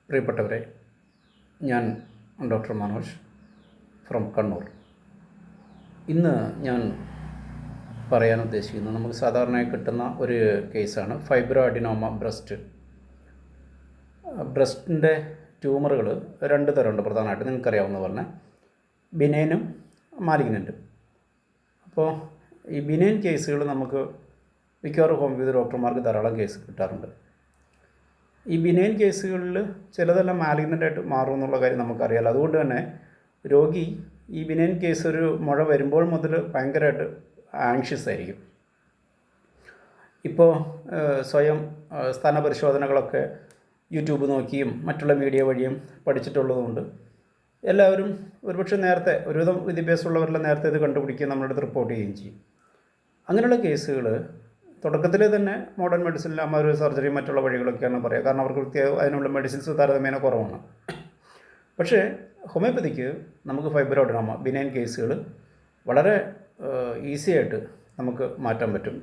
പ്രിയപ്പെട്ടവരെ, ഞാൻ doctor Manoj from Kannur. ഇന്ന് ഞാൻ പറയാൻ ഉദ്ദേശിക്കുന്നത് നമുക്ക് സാധാരണയായി കിട്ടുന്ന ഒരു കേസാണ് ഫൈബ്രോ അഡിനോമ ബ്രസ്റ്റ്. ബ്രസ്റ്റിൻ്റെ ട്യൂമറുകൾ രണ്ട് തരമുണ്ട് പ്രധാനമായിട്ട്, നിങ്ങൾക്കറിയാവുന്ന പോലെ ബിനൈനും മാലിഗ്നൻറ്റും. അപ്പോൾ ഈ ബിനൈൻ കേസുകൾ നമുക്ക് മിക്കവാറും ഹോമിയോപ്പതി ഡോക്ടർമാർക്ക് ധാരാളം കേസ് കിട്ടാറുണ്ട്. ഈ ബിനൈൻ കേസുകളിൽ ചിലതെല്ലാം മാലിഗ്നൻ്റായിട്ട് മാറും എന്നുള്ള കാര്യം നമുക്കറിയാമല്ലോ. അതുകൊണ്ട് തന്നെ രോഗി ഈ ബിനൈൻ കേസ് ഒരു മുഴ വരുമ്പോൾ മുതൽ ഭയങ്കരമായിട്ട് ആങ്ഷ്യസ് ആയിരിക്കും. ഇപ്പോൾ സ്വയം സ്ഥാന പരിശോധനകളൊക്കെ യൂട്യൂബ് നോക്കിയും മറ്റുള്ള മീഡിയ വഴിയും പഠിച്ചിട്ടുള്ളതുകൊണ്ട് എല്ലാവരും ഒരുപക്ഷെ നേരത്തെ ഒരുവിധം വിദ്യാഭ്യാസമുള്ളവരെല്ലാം നേരത്തെ ഇത് കണ്ടുപിടിക്കുകയും നമ്മുടെ അടുത്ത് റിപ്പോർട്ട് ചെയ്യുകയും ചെയ്യും. അങ്ങനെയുള്ള കേസുകൾ തുടക്കത്തിൽ തന്നെ മോഡേൺ മെഡിസിനിൽ ഒരു സർജറി മറ്റുള്ള വഴികളൊക്കെയാണ് പറയുക. കാരണം അവർക്ക് അതിനുള്ള മെഡിസിൻസ് താരതമ്യേന കുറവാണ്. പക്ഷേ ഹോമിയോപ്പതിക്ക് നമുക്ക് ഫൈബ്രോ അഡിനോമ ബിനൈൻ കേസുകൾ വളരെ ഈസി ആയിട്ട് നമുക്ക് മാറ്റാൻ പറ്റും.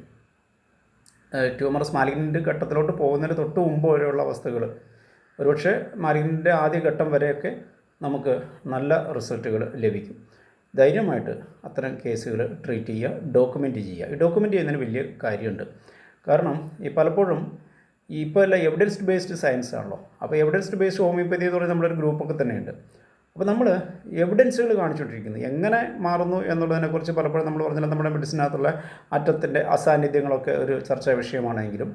ട്യൂമറസ് മാലിഗ്നൻ്റ് ഘട്ടത്തിലോട്ട് പോകുന്നതിന് തൊട്ട് മുമ്പ് വരെയുള്ള അവസ്ഥകൾ, ഒരുപക്ഷെ മാലിഗ്നൻ്റിൻ്റെ ആദ്യ ഘട്ടം വരെയൊക്കെ നമുക്ക് നല്ല റിസൾട്ടുകൾ ലഭിക്കും. ധൈര്യമായിട്ട് അത്തരം കേസുകൾ ട്രീറ്റ് ചെയ്യുക, ഡോക്യുമെൻ്റ് ചെയ്യുക. ഈ ഡോക്യുമെൻ്റ് ചെയ്യുന്നതിന് വലിയ കാര്യമുണ്ട്. കാരണം ഈ പലപ്പോഴും ഇപ്പോൾ എല്ലാം എവിഡൻസ് ബേസ്ഡ് സയൻസ് ആണല്ലോ. അപ്പോൾ എവിഡൻസ് ബേസ്ഡ് ഹോമിയോപ്പതി എന്ന് പറയുന്ന നമ്മളൊരു ഗ്രൂപ്പൊക്കെ തന്നെയുണ്ട്. അപ്പോൾ നമ്മൾ എവിഡൻസുകൾ കാണിച്ചുകൊണ്ടിരിക്കുന്നത് എങ്ങനെ മാറുന്നു എന്നുള്ളതിനെക്കുറിച്ച് പലപ്പോഴും നമ്മൾ പറഞ്ഞാൽ നമ്മുടെ മെഡിസിനകത്തുള്ള അറ്റത്തിൻ്റെ അസാന്നിധ്യങ്ങളൊക്കെ ഒരു ചർച്ചാ വിഷയമാണെങ്കിലും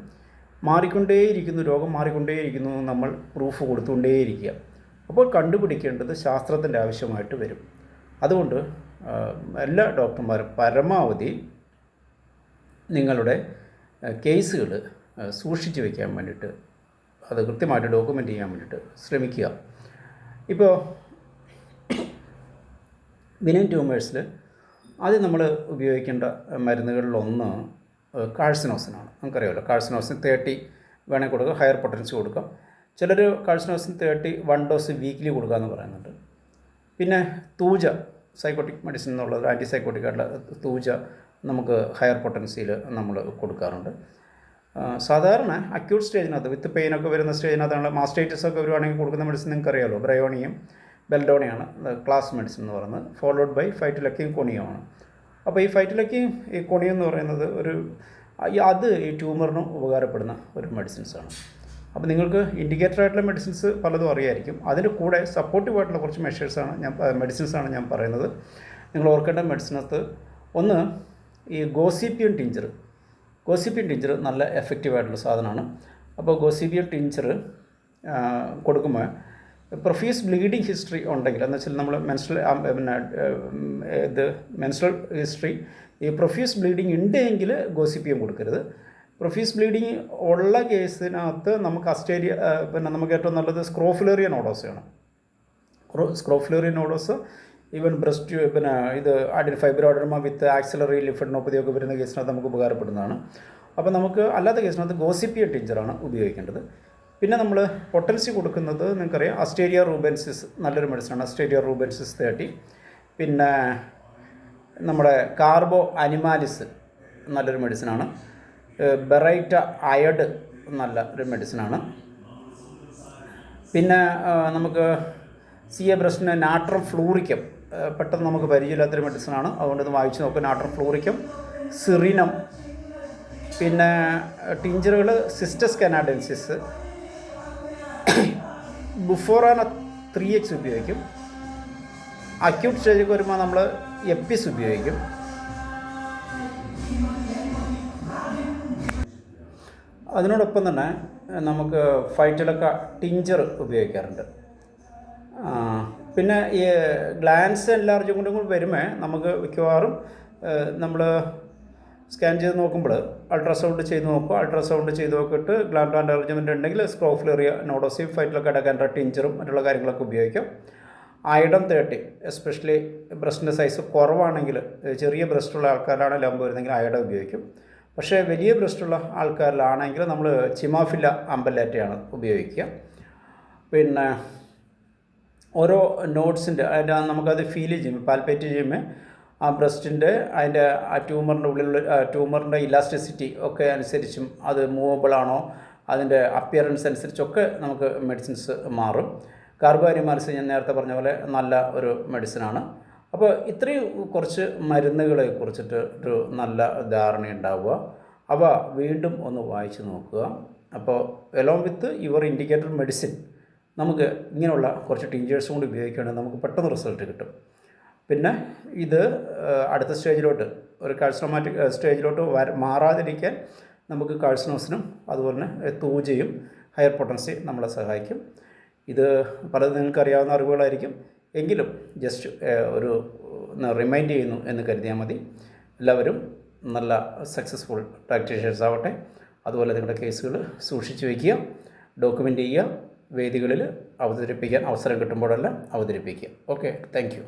മാറിക്കൊണ്ടേയിരിക്കുന്നു, രോഗം മാറിക്കൊണ്ടേയിരിക്കുന്നു, നമ്മൾ പ്രൂഫ് കൊടുത്തുകൊണ്ടേയിരിക്കുക. അപ്പോൾ കണ്ടുപിടിക്കേണ്ടത് ശാസ്ത്രത്തിൻ്റെ ആവശ്യമായിട്ട് വരും. അതുകൊണ്ട് എല്ലാ ഡോക്ടർമാരും പരമാവധി നിങ്ങളുടെ കേസുകൾ സൂക്ഷിച്ച് വയ്ക്കാൻ വേണ്ടിയിട്ട്, അത് കൃത്യമായിട്ട് ഡോക്യുമെൻ്റ് ചെയ്യാൻ വേണ്ടിയിട്ട് ശ്രമിക്കുക. ഇപ്പോൾ ബിനൈൻ ട്യൂമേഴ്സിൽ ആദ്യം നമ്മൾ ഉപയോഗിക്കേണ്ട മരുന്നുകളിലൊന്ന് കാഴ്സിനോസിനാണ്. നമുക്കറിയാമല്ലോ, കാഴ്സിനോസിൻ 30 വേണമെങ്കിൽ കൊടുക്കുക, ഹയർ പൊട്ടൻസി കൊടുക്കാം. ചിലർ കാഴ്സിനോസിൻ 30 1 ഡോസ് വീക്ക്ലി കൊടുക്കുക എന്ന് പറയുന്നുണ്ട്. പിന്നെ തൂജ, സൈക്കോട്ടിക് മെഡിസിൻ എന്നുള്ളത് ആൻറ്റിസൈക്കോട്ടിക് ആയിട്ടുള്ള തൂജ നമുക്ക് ഹയർ പൊട്ടൻസിയിൽ നമ്മൾ കൊടുക്കാറുണ്ട്. സാധാരണ അക്യൂട്ട് സ്റ്റേജിനകത്ത് വിത്ത് പെയിനൊക്കെ വരുന്ന സ്റ്റേജിനകത്താണ് മാസ്റ്റൈറ്റിസ് ഒക്കെ വരുവാണെങ്കിൽ കൊടുക്കുന്ന മെഡിസിൻ നിങ്ങൾക്കറിയാമല്ലോ, ബ്രയോണിയും ബെൽഡോണിയാണ് ക്ലാസ് മെഡിസിൻ എന്ന് പറയുന്നത്. ഫോളോഡ് ബൈ ഫൈറ്റിലക്കിയും കൊണിയുമാണ്. അപ്പോൾ ഈ ഫൈറ്റിലക്കിയും ഈ കൊണിയും എന്ന് പറയുന്നത് അത് ഈ ട്യൂമറിന് ഉപകാരപ്പെടുന്ന ഒരു മെഡിസിൻസാണ്. അപ്പോൾ നിങ്ങൾക്ക് ഇൻഡിക്കേറ്റർ ആയിട്ടുള്ള മെഡിസിൻസ് പലതും അറിയായിരിക്കും. അതിൻ്റെ കൂടെ സപ്പോർട്ടീവ് ആയിട്ടുള്ള കുറച്ച് മെഡിസിൻസാണ് ഞാൻ പറയുന്നത്. നിങ്ങൾ ഓർക്കേണ്ട മെഡിസിനകത്ത് ഒന്ന് ഈ ഗോസിപ്പിയൻ ടിഞ്ചർ നല്ല എഫക്റ്റീവായിട്ടുള്ള സാധനമാണ്. അപ്പോൾ ഗോസിപ്പിയൻ ടിഞ്ചർ കൊടുക്കുമ്പോൾ പ്രൊഫ്യൂസ് ബ്ലീഡിങ് ഹിസ്റ്ററി ഉണ്ടെങ്കിൽ, എന്ന് വെച്ചാൽ നമ്മൾ മെൻസ്ട്രൽ ഹിസ്റ്ററി ഈ പ്രൊഫ്യൂസ് ബ്ലീഡിങ് ഉണ്ടെങ്കിൽ ഗോസിപ്പിയം കൊടുക്കരുത്. പ്രൊഫ്യൂസ് ബ്ലീഡിങ് ഉള്ള കേസിനകത്ത് നമുക്ക് നമുക്ക് ഏറ്റവും നല്ലത് സ്ക്രോഫുലേറിയ നോഡോസയാണ്. സ്ക്രോഫുലേറിയ നോഡോസ് ഈവൻ ബ്രസ്റ്റ് ഇത് ഫൈബ്രോ അഡിനോമ വിത്ത് ആക്സിലറി ലിംഫഡിനോപ്പതി ഒക്കെ വരുന്ന കേസിനകത്ത് നമുക്ക് ഉപകാരപ്പെടുന്നതാണ്. അപ്പോൾ നമുക്ക് അല്ലാത്ത കേസിനകത്ത് ഗോസിപ്പിയൻ ടിഞ്ചറാണ് ഉപയോഗിക്കേണ്ടത്. പിന്നെ നമ്മൾ പൊട്ടൻസി കൊടുക്കുന്നത് നിങ്ങൾക്കറിയാം, അസ്റ്റേരിയ റൂബൻസിസ് നല്ലൊരു മെഡിസിനാണ്, അസ്റ്റേരിയ റൂബൻസിസ് 30. പിന്നെ നമ്മുടെ കാർബോ അനിമാലിസ് നല്ലൊരു മെഡിസിനാണ്. ബെറൈറ്റ അയഡ് നല്ല ഒരു മെഡിസിനാണ്. പിന്നെ നമുക്ക് ബ്രസ്റ്റിന് നാട്രം ഫ്ലൂറിക്കം പെട്ടെന്ന് നമുക്ക് പരിചയമില്ലാത്തൊരു മെഡിസിനാണ്, അതുകൊണ്ട് ഇത് വായിച്ച് നോക്കുക. നാട്രം ഫ്ലൂറിക്കം, സിറിനം. പിന്നെ ടിഞ്ചറുകൾ സിസ്റ്റസ് കനാഡൻസിസ്, ബുഫോറാന 3x ഉപയോഗിക്കും. അക്യൂട്ട് സ്റ്റേജിൽ വരുമ്പോൾ നമ്മൾ എപ്പിസ് ഉപയോഗിക്കും. അതിനോടൊപ്പം തന്നെ നമുക്ക് ഫൈറ്റിലൊക്ക ടിഞ്ചർ ഉപയോഗിക്കാറുണ്ട്. പിന്നെ ഈ ഗ്ലാൻസ് എൻലാർജും കൂടി വരുമ്പോൾ നമുക്ക് മിക്കവാറും നമ്മൾ സ്കാൻ ചെയ്ത് നോക്കുമ്പോൾ അൾട്രാസൗണ്ട് ചെയ്ത് നോക്കുക. അൾട്രാസൗണ്ട് ചെയ്ത് നോക്കിയിട്ട് ഗ്ലാൻഡ് എൻലാർജ്മെൻറ്റ് ഉണ്ടെങ്കിൽ സ്ക്രോഫുലേറിയ നോഡോസിയും ഫൈറ്റിലൊക്കെ അടക്കേണ്ട ടിഞ്ചറും മറ്റുള്ള കാര്യങ്ങളൊക്കെ ഉപയോഗിക്കാം. അയഡം 30, എസ്പെഷ്യലി ബ്രസ്റ്റിൻ്റെ സൈസ് കുറവാണെങ്കിൽ, ചെറിയ ബ്രസ്റ്റുള്ള ആൾക്കാരിലാണ് ലംബ് വരുന്നെങ്കിൽ അയഡം ഉപയോഗിക്കും. പക്ഷേ വലിയ ബ്രസ്റ്റുള്ള ആൾക്കാരിലാണെങ്കിൽ നമ്മൾ ചിമാഫില്ല അമ്പലേറ്റയാണ് ഉപയോഗിക്കുക. പിന്നെ ഓരോ നോട്ട്സിൻ്റെ നമുക്കത് ഫീൽ ചെയ്യും, പാൽപ്പേറ്റ് ചെയ്യുമ്പോൾ ആ ബ്രസ്റ്റിൻ്റെ അതിൻ്റെ ആ ട്യൂമറിൻ്റെ ഉള്ളിലുള്ള ട്യൂമറിൻ്റെ ഇലാസ്റ്റിസിറ്റി ഒക്കെ അനുസരിച്ചും അത് മൂവബിളാണോ അതിൻ്റെ അപ്പിയറൻസ് അനുസരിച്ചൊക്കെ നമുക്ക് മെഡിസിൻസ് മാറും. കാർബാരിമാൽസ് ഞാൻ നേരത്തെ പറഞ്ഞ പോലെ നല്ല ഒരു മെഡിസിനാണ്. അപ്പോൾ ഇത്രയും കുറച്ച് മരുന്നുകളെ കുറിച്ചിട്ട് ഒരു നല്ല ധാരണയുണ്ടാവുക. അവ വീണ്ടും ഒന്ന് വായിച്ച് നോക്കുക. അപ്പോൾ along with your indicated medicine നമുക്ക് ഇങ്ങനെയുള്ള കുറച്ച് ടിഞ്ചേഴ്സും കൂടി ഉപയോഗിക്കുകയാണെങ്കിൽ നമുക്ക് പെട്ടെന്ന് റിസൾട്ട് കിട്ടും. പിന്നെ ഇത് അടുത്ത സ്റ്റേജിലോട്ട് ഒരു കാഴ്സണോമാറ്റിക് സ്റ്റേജിലോട്ട് മാറാതിരിക്കാൻ നമുക്ക് കാഴ്സനോസിനും അതുപോലെ തന്നെ തൂജയും ഹയർ പൊട്ടൻസി നമ്മളെ സഹായിക്കും. ഇത് പലതും നിങ്ങൾക്കറിയാവുന്ന അറിവുകളായിരിക്കും, എങ്കിലും ജസ്റ്റ് ഒരു റിമൈൻഡ് ചെയ്യുന്നു എന്ന് കരുതിയാൽ മതി. എല്ലാവരും നല്ല സക്സസ്ഫുൾ പ്രാക്ടീഷേഴ്സ് ആവട്ടെ. അതുപോലെ നിങ്ങളുടെ കേസുകൾ സൂക്ഷിച്ചു വയ്ക്കുക, ഡോക്യുമെൻ്റ് ചെയ്യുക, വേദികളിൽ അവതരിപ്പിക്കാൻ അവസരം കിട്ടുമ്പോഴെല്ലാം അവതരിപ്പിക്കുക. Okay, thank you.